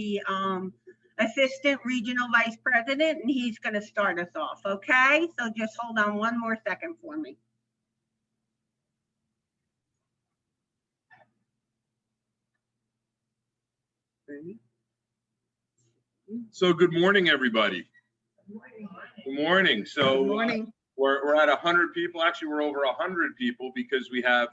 the Assistant Regional Vice President, and he's going to start us off, okay? So just hold on one more second for me. So good morning, everybody. Good morning. So we're at 100 people. Actually, we're over 100 people because we have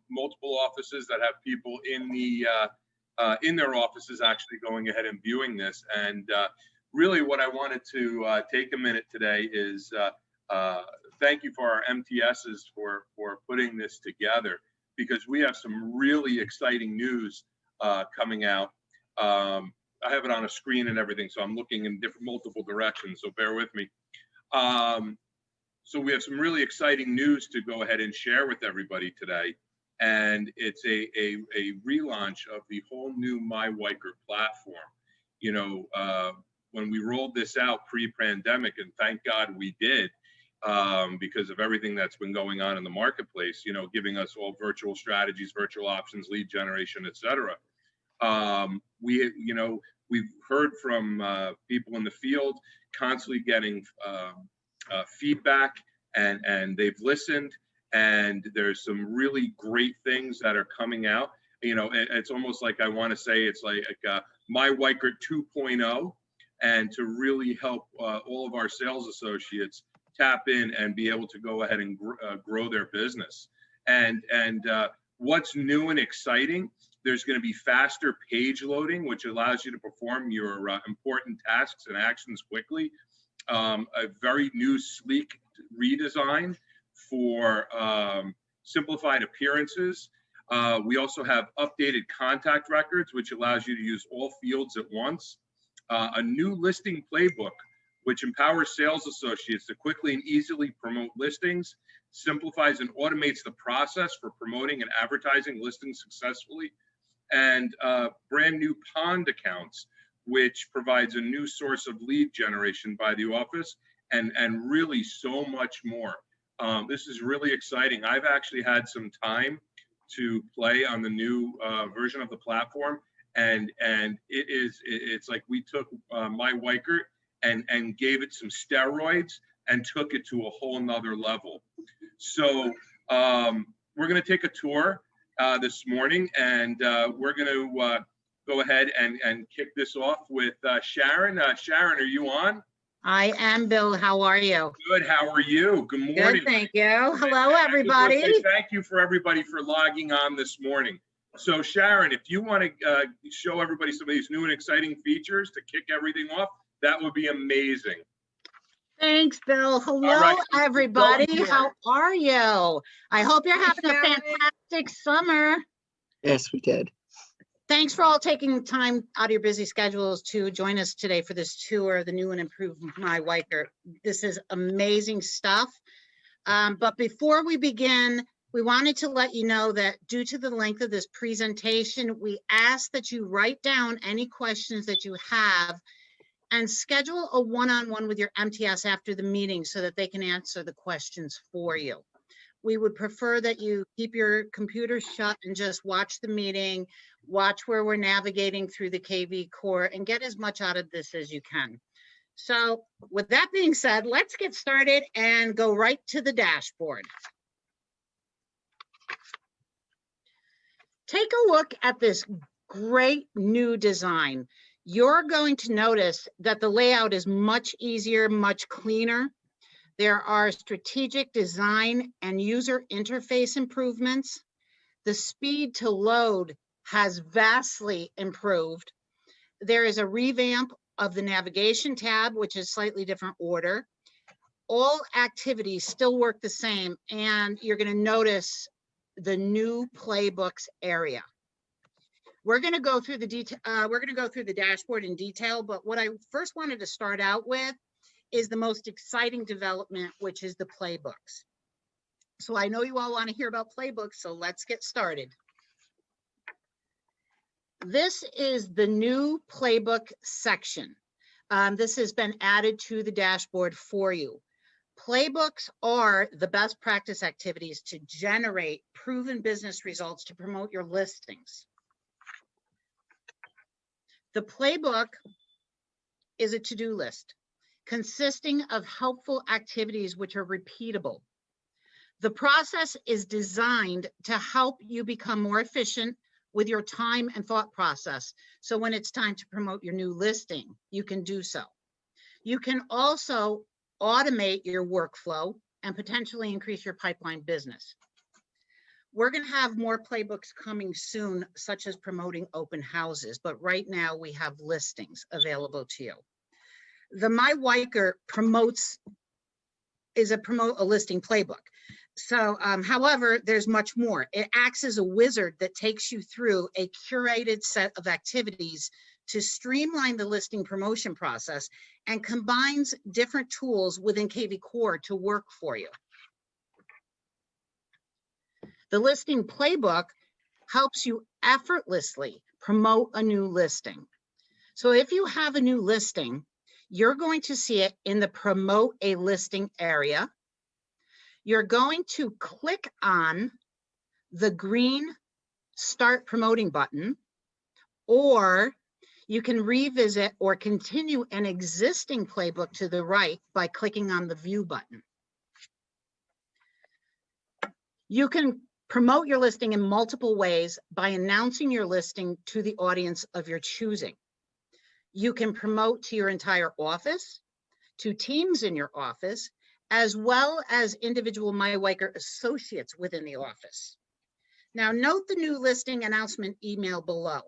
multiple offices that have people in their offices actually going ahead and viewing this. And really what I wanted to take a minute today is thank you for our MTSs for putting this together, because we have some really exciting news coming out. I have it on a screen and everything, so I'm looking in multiple directions, so bear with me. So we have some really exciting news to go ahead and share with everybody today. And it's a relaunch of the whole new myWeichert platform. You know, when we rolled this out pre-pandemic, and thank God we did, because of everything that's been going on in the marketplace, you know, giving us all virtual strategies, virtual options, lead generation, et cetera. We've heard from people in the field, constantly getting feedback, and they've listened, and there's some really great things that are coming out. You know, it's almost like, I want to say it's like myWeichert 2.0, and to really help all of our sales associates tap in and be able to go ahead and grow their business. And what's new and exciting, there's going to be faster page loading, which allows you to perform your important tasks and actions quickly. A very new, sleek redesign for simplified appearances. We also have updated contact records, which allows you to use all fields at once. A new listing playbook, which empowers sales associates to quickly and easily promote listings, simplifies and automates the process for promoting and advertising listings successfully, and brand new Pond accounts, which provides a new source of lead generation by the office, and really so much more. This is really exciting. I've actually had some time to play on the new version of the platform, and it's like we took myWeichert and gave it some steroids and took it to a whole nother level. So we're going to take a tour this morning, and we're going to go ahead and kick this off with Sharon. Sharon, are you on? I am, Bill. How are you? Good. How are you? Good morning. Good, thank you. Hello, everybody. Thank you for everybody for logging on this morning. So Sharon, if you want to show everybody some of these new and exciting features to kick everything off, that would be amazing. Thanks, Bill. Hello, everybody. How are you? I hope you're having a fantastic summer. Yes, we did. Thanks for all taking time out of your busy schedules to join us today for this tour of the new and improved myWeichert. This is amazing stuff. But before we begin, we wanted to let you know that due to the length of this presentation, we ask that you write down any questions that you have and schedule a one-on-one with your MTS after the meeting so that they can answer the questions for you. We would prefer that you keep your computer shut and just watch the meeting, watch where we're navigating through the KV core, and get as much out of this as you can. So with that being said, let's get started and go right to the dashboard. Take a look at this great new design. You're going to notice that the layout is much easier, much cleaner. There are strategic design and user interface improvements. The speed to load has vastly improved. There is a revamp of the navigation tab, which is slightly different order. All activities still work the same, and you're going to notice the new playbooks area. We're going to go through the dashboard in detail, but what I first wanted to start out with is the most exciting development, which is the playbooks. So I know you all want to hear about playbooks, so let's get started. This is the new playbook section. This has been added to the dashboard for you. Playbooks are the best practice activities to generate proven business results to promote your listings. The playbook is a to-do list consisting of helpful activities which are repeatable. The process is designed to help you become more efficient with your time and thought process. So when it's time to promote your new listing, you can do so. You can also automate your workflow and potentially increase your pipeline business. We're going to have more playbooks coming soon, such as promoting open houses, but right now we have listings available to you. The myWeichert is a listing playbook. So, however, there's much more. It acts as a wizard that takes you through a curated set of activities to streamline the listing promotion process and combines different tools within KV Core to work for you. The listing playbook helps you effortlessly promote a new listing. So if you have a new listing, you're going to see it in the promote a listing area. You're going to click on the green start promoting button, or you can revisit or continue an existing playbook to the right by clicking on the view button. You can promote your listing in multiple ways by announcing your listing to the audience of your choosing. You can promote to your entire office, to teams in your office, as well as individual myWeichert associates within the office. Now, note the new listing announcement email below.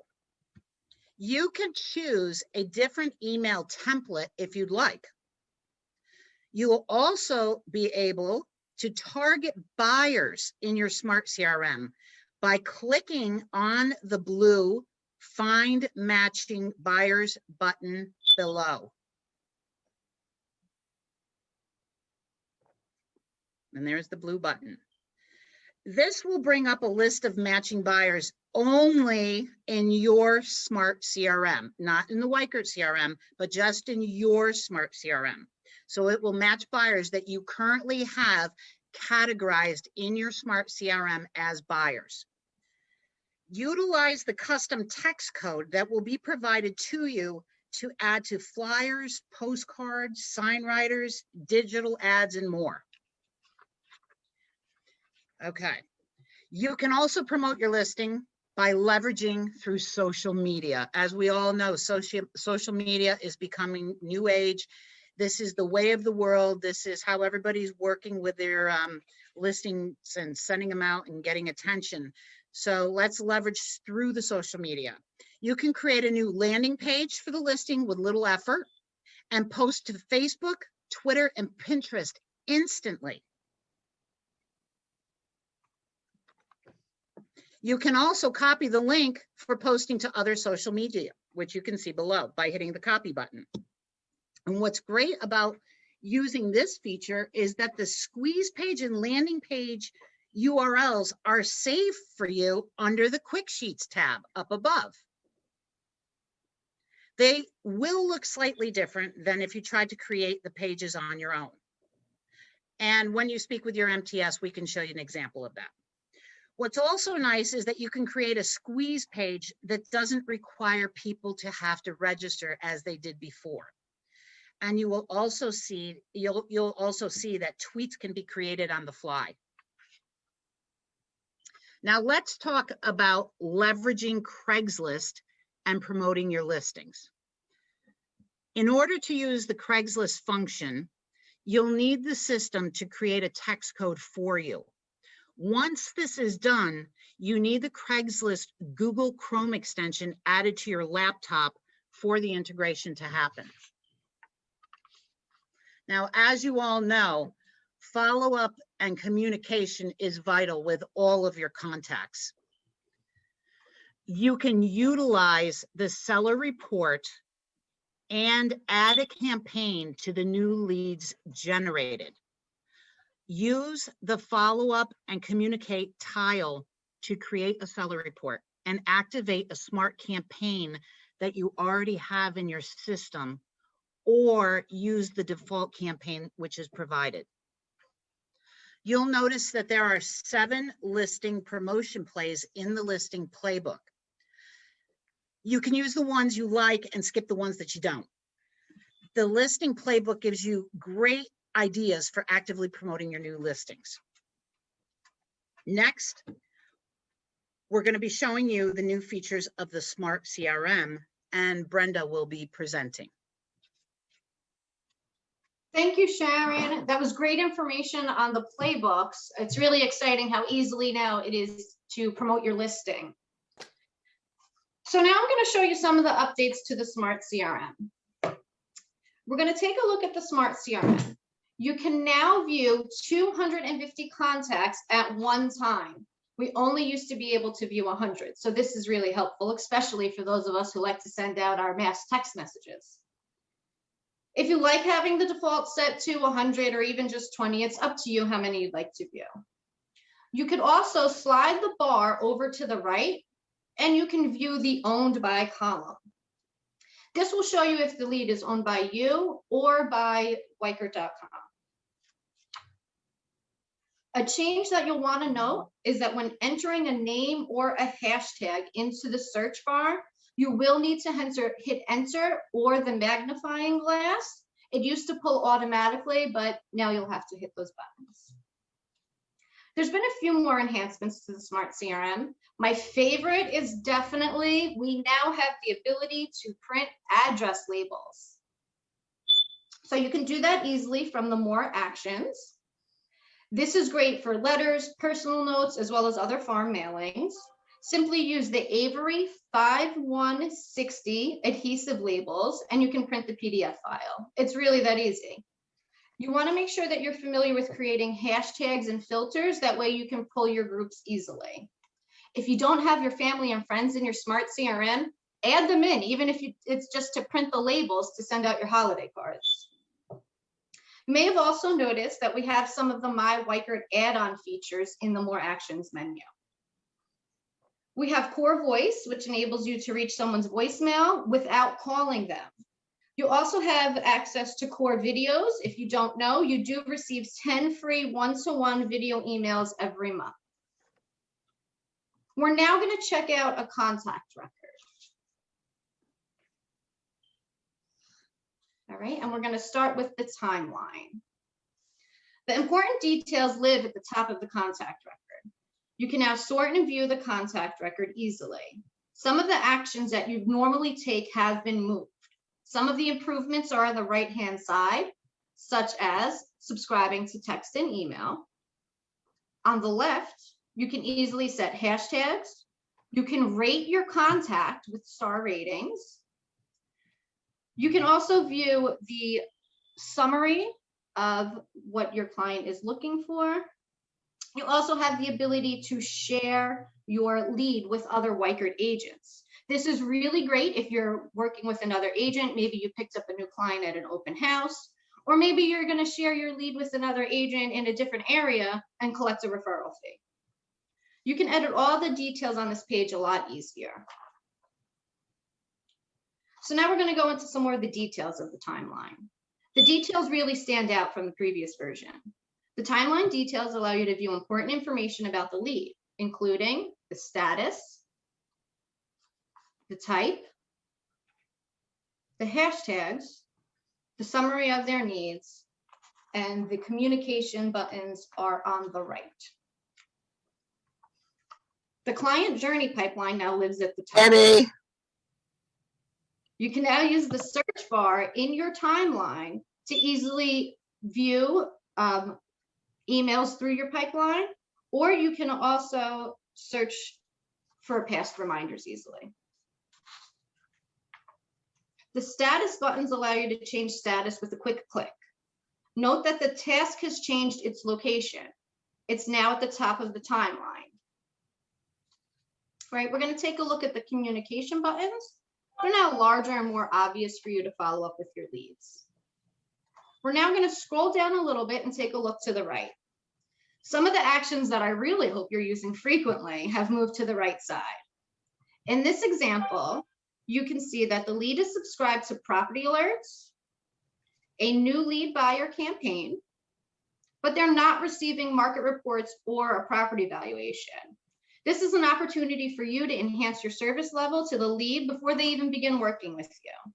You can choose a different email template if you'd like. You will also be able to target buyers in your Smart CRM by clicking on the blue Find Matching Buyers button below. And there's the blue button. This will bring up a list of matching buyers only in your Smart CRM, not in the Weichert CRM, but just in your Smart CRM. So it will match buyers that you currently have categorized in your Smart CRM as buyers. Utilize the custom text code that will be provided to you to add to flyers, postcards, sign writers, digital ads, and more. Okay. You can also promote your listing by leveraging through social media. As we all know, social media is becoming new age. This is the way of the world. This is how everybody's working with their listings and sending them out and getting attention. So let's leverage through the social media. You can create a new landing page for the listing with little effort and post to Facebook, Twitter, and Pinterest instantly. You can also copy the link for posting to other social media, which you can see below by hitting the copy button. And what's great about using this feature is that the squeeze page and landing page URLs are saved for you under the Quick Sheets tab up above. They will look slightly different than if you tried to create the pages on your own. And when you speak with your MTS, we can show you an example of that. What's also nice is that you can create a squeeze page that doesn't require people to have to register as they did before. And you will also see, you'll also see that tweets can be created on the fly. Now let's talk about leveraging Craigslist and promoting your listings. In order to use the Craigslist function, you'll need the system to create a text code for you. Once this is done, you need the Craigslist Google Chrome extension added to your laptop for the integration to happen. Now, as you all know, follow-up and communication is vital with all of your contacts. You can utilize the seller report and add a campaign to the new leads generated. Use the follow-up and communicate tile to create a seller report and activate a smart campaign that you already have in your system, or use the default campaign which is provided. You'll notice that there are 7 listing promotion plays in the listing playbook. You can use the ones you like and skip the ones that you don't. The listing playbook gives you great ideas for actively promoting your new listings. Next, we're going to be showing you the new features of the Smart CRM, and Brenda will be presenting. Thank you, Sharon. That was great information on the playbooks. It's really exciting how easily now it is to promote your listing. So now I'm going to show you some of the updates to the Smart CRM. We're going to take a look at the Smart CRM. You can now view 250 contacts at one time. We only used to be able to view 100. So this is really helpful, especially for those of us who like to send out our mass text messages. If you like having the default set to 100 or even just 20, it's up to you how many you'd like to view. You could also slide the bar over to the right and you can view the owned by column. This will show you if the lead is owned by you or by myWeichert.com. A change that you'll want to note is that when entering a name or a hashtag into the search bar, you will need to hit enter or the magnifying glass. It used to pull automatically, but now you'll have to hit those buttons. There's been a few more enhancements to the Smart CRM. My favorite is definitely, we now have the ability to print address labels. So you can do that easily from the More Actions. This is great for letters, personal notes, as well as other farm mailings. Simply use the Avery 5160 adhesive labels and you can print the PDF file. It's really that easy. You want to make sure that you're familiar with creating hashtags and filters. That way you can pull your groups easily. If you don't have your family and friends in your Smart CRM, add them in, even if it's just to print the labels to send out your holiday cards. You may have also noticed that we have some of the myWeichert add-on features in the More Actions menu. We have Core Voice, which enables you to reach someone's voicemail without calling them. You also have access to Core Videos. If you don't know, you do receive 10 free one-to-one video emails every month. We're now going to check out a contact record. All right, and we're going to start with the timeline. The important details live at the top of the contact record. You can now sort and view the contact record easily. Some of the actions that you normally take have been moved. Some of the improvements are on the right-hand side, such as subscribing to text and email. On the left, you can easily set hashtags. You can rate your contact with star ratings. You can also view the summary of what your client is looking for. You also have the ability to share your lead with other Weichert agents. This is really great if you're working with another agent. Maybe you picked up a new client at an open house, or maybe you're going to share your lead with another agent in a different area and collect a referral fee. You can edit all the details on this page a lot easier. So now we're going to go into some more of the details of the timeline. The details really stand out from the previous version. The timeline details allow you to view important information about the lead, including the status, the type, the hashtags, the summary of their needs, and the communication buttons are on the right. The client journey pipeline now lives at the top. Debbie. You can now use the search bar in your timeline to easily view emails through your pipeline, or you can also search for past reminders easily. The status buttons allow you to change status with a quick click. Note that the task has changed its location. It's now at the top of the timeline. Right, we're going to take a look at the communication buttons. They're now larger and more obvious for you to follow up with your leads. We're now going to scroll down a little bit and take a look to the right. Some of the actions that I really hope you're using frequently have moved to the right side. In this example, you can see that the lead is subscribed to property alerts, a new lead buyer campaign, but they're not receiving market reports or a property valuation. This is an opportunity for you to enhance your service level to the lead before they even begin working with you.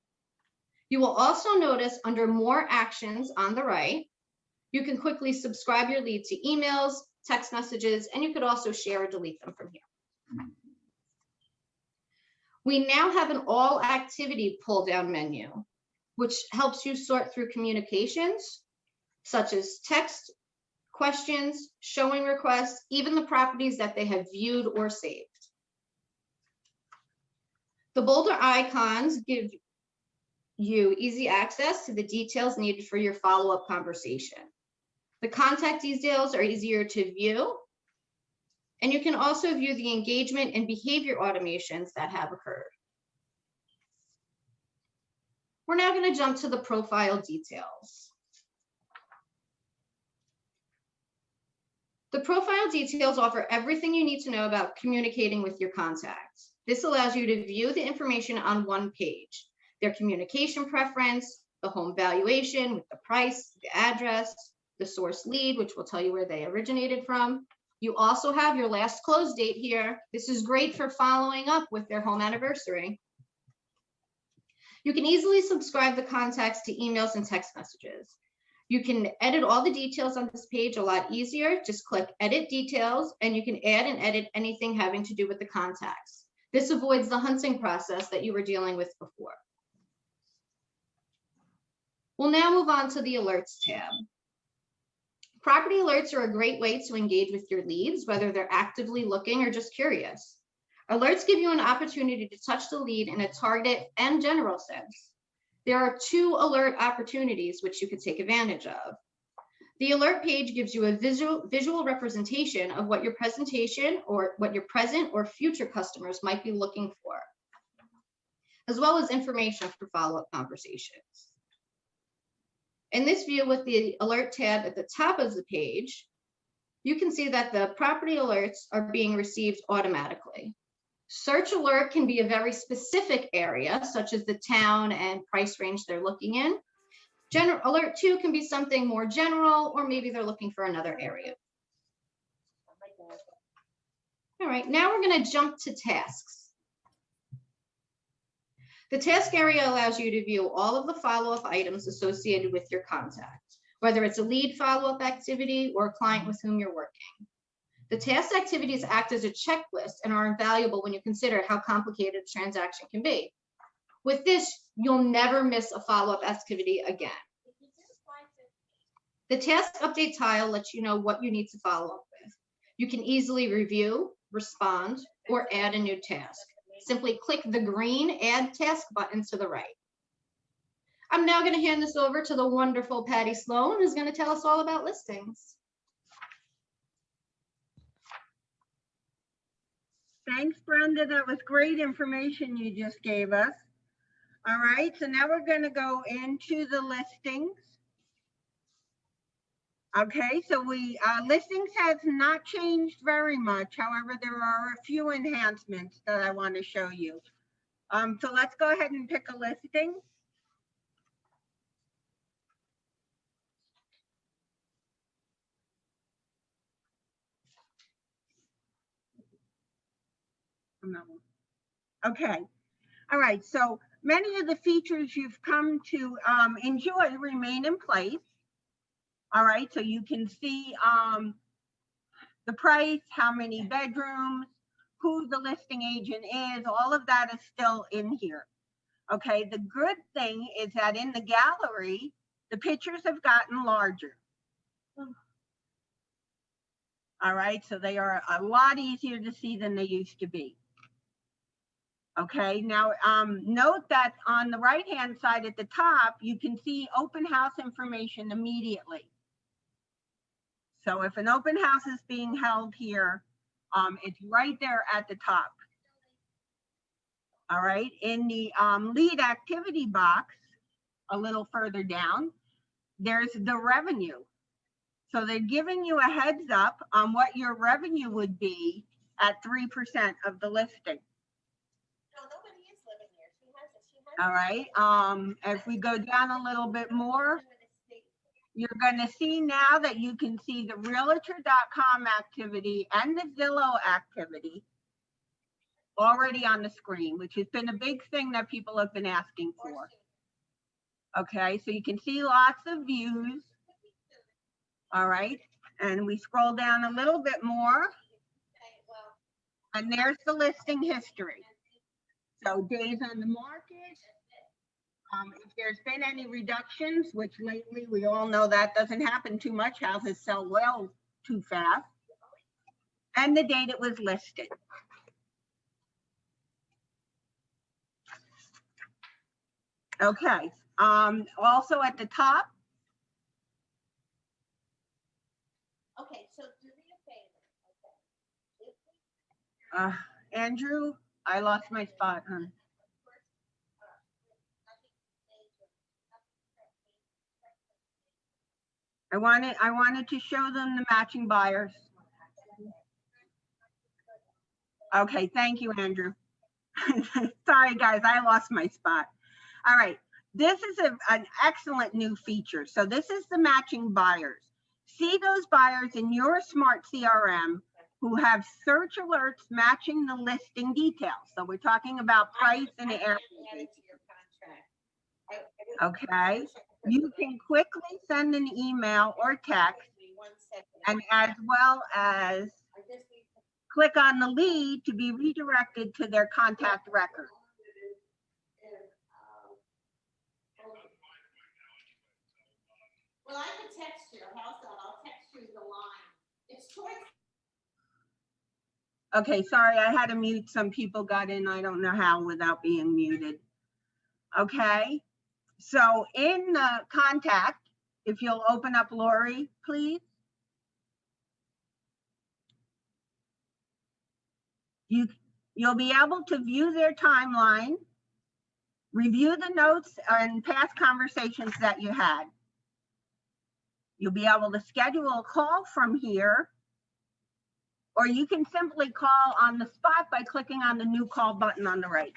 You will also notice under more actions on the right, you can quickly subscribe your lead to emails, text messages, and you could also share or delete them from here. We now have an all activity pull down menu, which helps you sort through communications such as text, questions, showing requests, even the properties that they have viewed or saved. The bolder icons give you easy access to the details needed for your follow-up conversation. The contact details are easier to view, and you can also view the engagement and behavior automations that have occurred. We're now going to jump to the profile details. The profile details offer everything you need to know about communicating with your contacts. This allows you to view the information on one page, their communication preference, the home valuation with the price, the address, the source lead, which will tell you where they originated from. You also have your last close date here. This is great for following up with their home anniversary. You can easily subscribe the contacts to emails and text messages. You can edit all the details on this page a lot easier. Just click Edit Details, and you can add and edit anything having to do with the contacts. This avoids the hunting process that you were dealing with before. We'll now move on to the Alerts tab. Property alerts are a great way to engage with your leads, whether they're actively looking or just curious. Alerts give you an opportunity to touch the lead in a targeted and general sense. There are 2 alert opportunities which you could take advantage of. The alert page gives you a visual representation of what your presentation or what your present or future customers might be looking for, as well as information for follow-up conversations. In this view with the alert tab at the top of the page, you can see that the property alerts are being received automatically. Search alert can be a very specific area, such as the town and price range they're looking in. General alert 2 can be something more general, or maybe they're looking for another area. All right, now we're going to jump to tasks. The task area allows you to view all of the follow-up items associated with your contact, whether it's a lead follow-up activity or a client with whom you're working. The task activities act as a checklist and are invaluable when you consider how complicated a transaction can be. With this, you'll never miss a follow-up activity again. The task update tile lets you know what you need to follow up with. You can easily review, respond, or add a new task. Simply click the green Add Task button to the right. I'm now going to hand this over to the wonderful Patty Sloan, who's going to tell us all about listings. Thanks, Brenda. That was great information you just gave us. All right, so now we're going to go into the listings. Okay, so listings has not changed very much. However, there are a few enhancements that I want to show you. So let's go ahead and pick a listing. Okay. All right. So many of the features you've come to enjoy remain in place. All right. So you can see the price, how many bedrooms, who the listing agent is, all of that is still in here. Okay. The good thing is that in the gallery, the pictures have gotten larger. All right. So they are a lot easier to see than they used to be. Okay, now note that on the right-hand side at the top, you can see open house information immediately. So if an open house is being held here, it's right there at the top. All right, in the lead activity box, a little further down, there's the revenue. So they're giving you a heads up on what your revenue would be at 3% of the listing. All right, if we go down a little bit more, you're going to see now that you can see the realtor.com activity and the Zillow activity already on the screen, which has been a big thing that people have been asking for. Okay, so you can see lots of views. All right, and we scroll down a little bit more, and there's the listing history. So days on the market, if there's been any reductions, which lately we all know that doesn't happen too much, houses sell well too fast, and the date it was listed. Okay, also at the top. Okay, so do me a favor. Andrew, I lost my spot, huh? I wanted to show them the matching buyers. Okay, thank you, Andrew. Sorry, guys, I lost my spot. All right, this is an excellent new feature. So this is the matching buyers. See those buyers in your smart CRM who have search alerts matching the listing details. So we're talking about price and area. Okay, you can quickly send an email or text, and as well as click on the lead to be redirected to their contact record. Well, I can text you. I'll text you the line. It's towards. Okay, sorry, I had to mute. Some people got in, I don't know how, without being muted. Okay, so in the contact, if you'll open up Lori, please. You'll be able to view their timeline, review the notes and past conversations that you had. You'll be able to schedule a call from here, or you can simply call on the spot by clicking on the new call button on the right.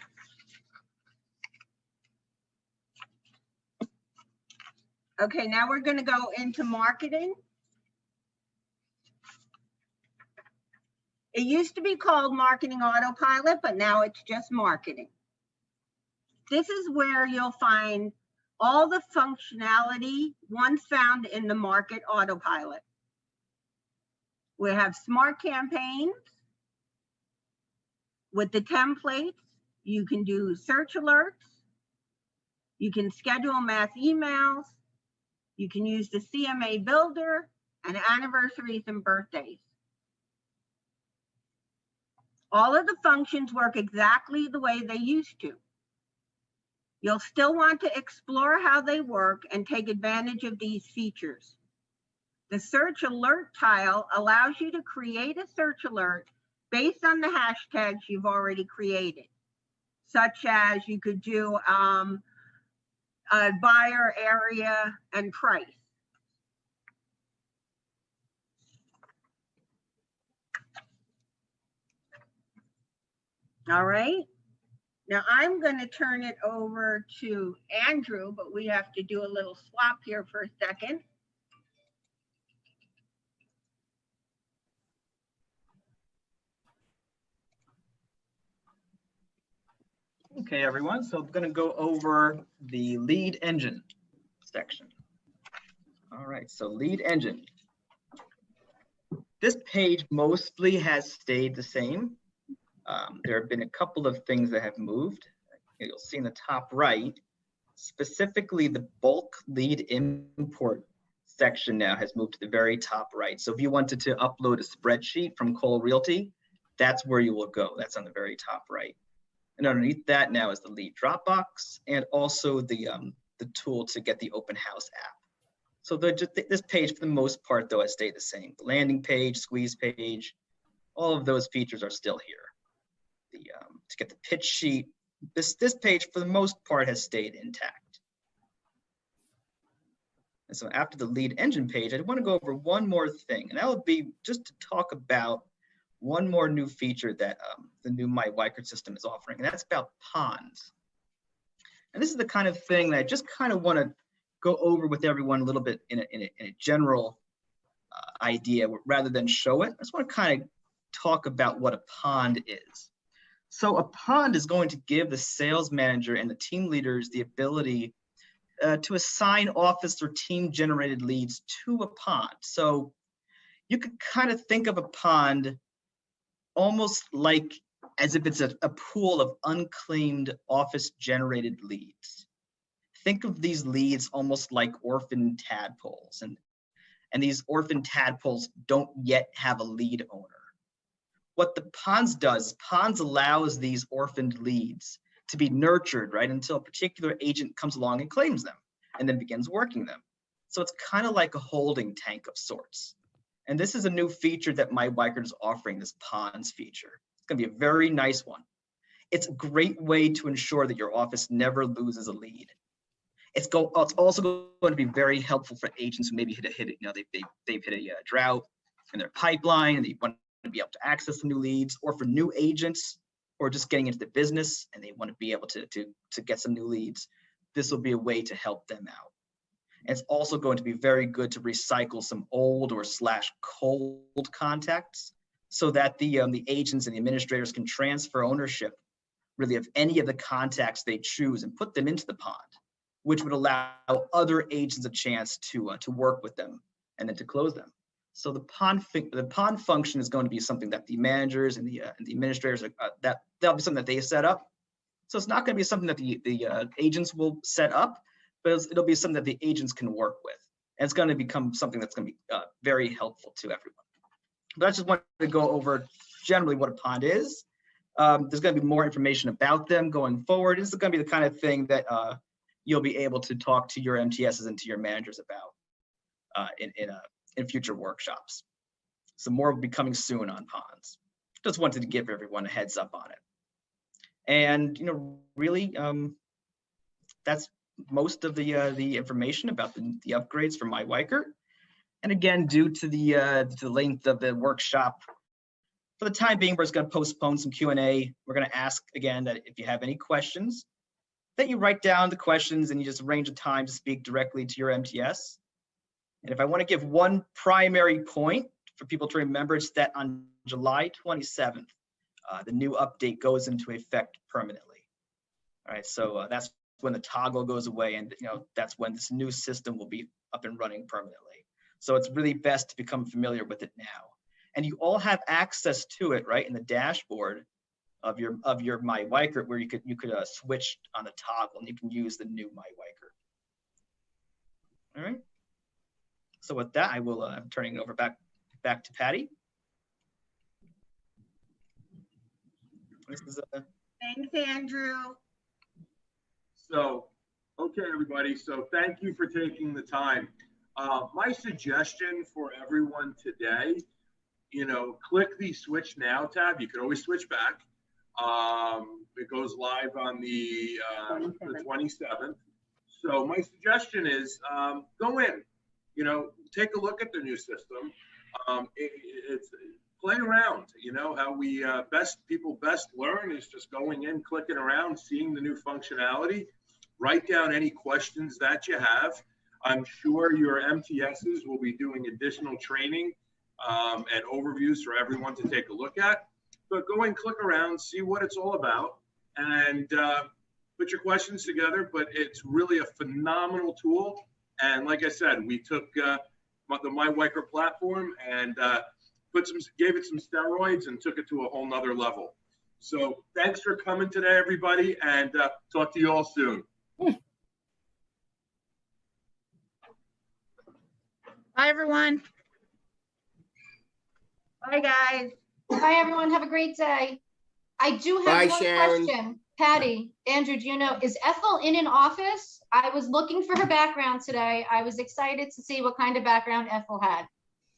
Okay, now we're going to go into marketing. It used to be called Marketing Autopilot, but now it's just marketing. This is where you'll find all the functionality once found in the Market Autopilot. We have smart campaigns. With the templates, you can do search alerts. You can schedule mass emails. You can use the CMA builder and anniversaries and birthdays. All of the functions work exactly the way they used to. You'll still want to explore how they work and take advantage of these features. The search alert tile allows you to create a search alert based on the hashtags you've already created, such as you could do a buyer, area, and price. All right. Now I'm going to turn it over to Andrew, but we have to do a little swap here for a second. Okay, everyone, so I'm going to go over the lead engine section. All right, so lead engine. This page mostly has stayed the same. There have been a couple of things that have moved. You'll see in the top right, specifically the bulk lead import section now has moved to the very top right. So if you wanted to upload a spreadsheet from Cole Realty, that's where you will go. That's on the very top right. And underneath that now is the lead Dropbox and also the tool to get the open house app. So this page, for the most part, though, has stayed the same. The landing page, squeeze page, all of those features are still here. To get the pitch sheet, this page, for the most part, has stayed intact. And so after the lead engine page, I want to go over one more thing, and that would be just to talk about one more new feature that the new myWeichert system is offering, and that's about ponds. And this is the kind of thing that I just kind of want to go over with everyone a little bit in a general idea rather than show it. I just want to kind of talk about what a pond is. So a pond is going to give the sales manager and the team leaders the ability to assign office or team generated leads to a pond. So you could kind of think of a pond almost like as if it's a pool of unclaimed office generated leads. Think of these leads almost like orphan tadpoles, and these orphan tadpoles don't yet have a lead owner. What the ponds does, ponds allows these orphaned leads to be nurtured, right, until a particular agent comes along and claims them and then begins working them. So it's kind of like a holding tank of sorts. And this is a new feature that myWeichert is offering, this ponds feature. It's going to be a very nice one. It's a great way to ensure that your office never loses a lead. It's also going to be very helpful for agents who maybe they've hit a drought in their pipeline and they want to be able to access some new leads, or for new agents or just getting into the business and they want to be able to get some new leads. This will be a way to help them out. And it's also going to be very good to recycle some old or /cold contacts so that the agents and the administrators can transfer ownership really of any of the contacts they choose and put them into the pond, which would allow other agents a chance to work with them and then to close them. So the pond function is going to be something that the managers and the administrators that'll be something that they set up. So it's not going to be something that the agents will set up, but it'll be something that the agents can work with, and it's going to become something that's going to be very helpful to everyone. But I just wanted to go over generally what a pond is. There's going to be more information about them going forward. This is going to be the kind of thing that you'll be able to talk to your MTSs and to your managers about in future workshops. So more will be coming soon on ponds. Just wanted to give everyone a heads up on it. And really, that's most of the information about the upgrades for myWeichert. And again, due to the length of the workshop, for the time being, we're just going to postpone some Q&A. We're going to ask again that if you have any questions, that you write down the questions and you just arrange a time to speak directly to your MTS. And if I want to give one primary point for people to remember, it's that on July 27th, the new update goes into effect permanently. All right, so that's when the toggle goes away, and that's when this new system will be up and running permanently. So it's really best to become familiar with it now. And you all have access to it, right, in the dashboard of your myWeichert, where you could switch on the toggle and you can use the new myWeichert. All right. So with that, I will I'm turning it over back to Patty. This is Thanks, Andrew. So, okay, everybody. So thank you for taking the time. My suggestion for everyone today, click the Switch Now tab. You can always switch back. It goes live on the 27th. So my suggestion is go in, take a look at the new system. It's play around. How we people best learn is just going in, clicking around, seeing the new functionality. Write down any questions that you have. I'm sure your MTSs will be doing additional training and overviews for everyone to take a look at. But go and click around, see what it's all about, and put your questions together. But it's really a phenomenal tool. And like I said, we took the myWeichert platform and gave it some steroids and took it to a whole nother level. So thanks for coming today, everybody, and talk to you all soon. Bye, everyone. Bye, guys. Bye, everyone. Have a great day. I do have Bye, one Sharon. question. Patty, Andrew, do you know, is Ethel in an office? I was looking for her background today. I was excited to see what kind of background Ethel had.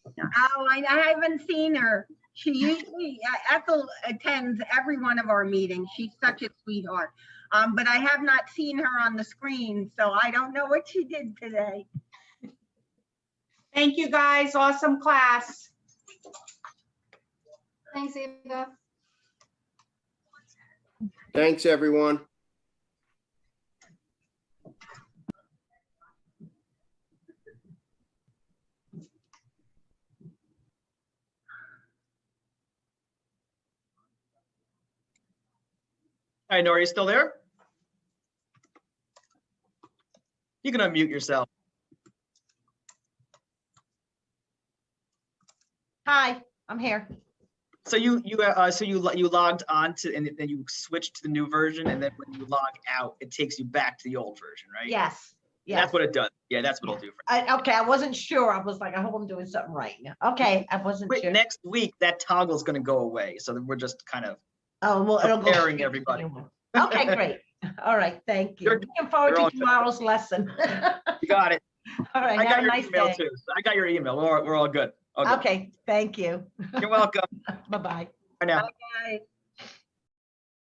Oh, I haven't seen her. She usually, Ethel attends every one of our meetings. She's such a sweetheart. But I have not seen her on the screen, so I don't know what she did today. Thank you, guys. Awesome class. Thanks, Ava. Thanks, everyone. Hi, Nora, you still there? You can unmute yourself. Hi, I'm here. So you logged on to, and then you switched to the new version, and then when you log out, it takes you back to the old version, right? Yes, And yes. that's what it does. Yeah, that's what it'll do for you. Okay, I wasn't sure. I was like, I hope I'm doing something right now. Okay, I wasn't Wait, sure. next week, that toggle's gonna go away, so then we're just kind of Oh, well, it'll go. preparing straight to the everybody. new one. Okay, great. All right, thank you. You're- Looking forward you're all to good. tomorrow's lesson. You got it. All right, I have got a your nice email day. too. So I got your email. We're all good. All good. Okay, thank you. You're welcome. Bye-bye. Bye now. Bye.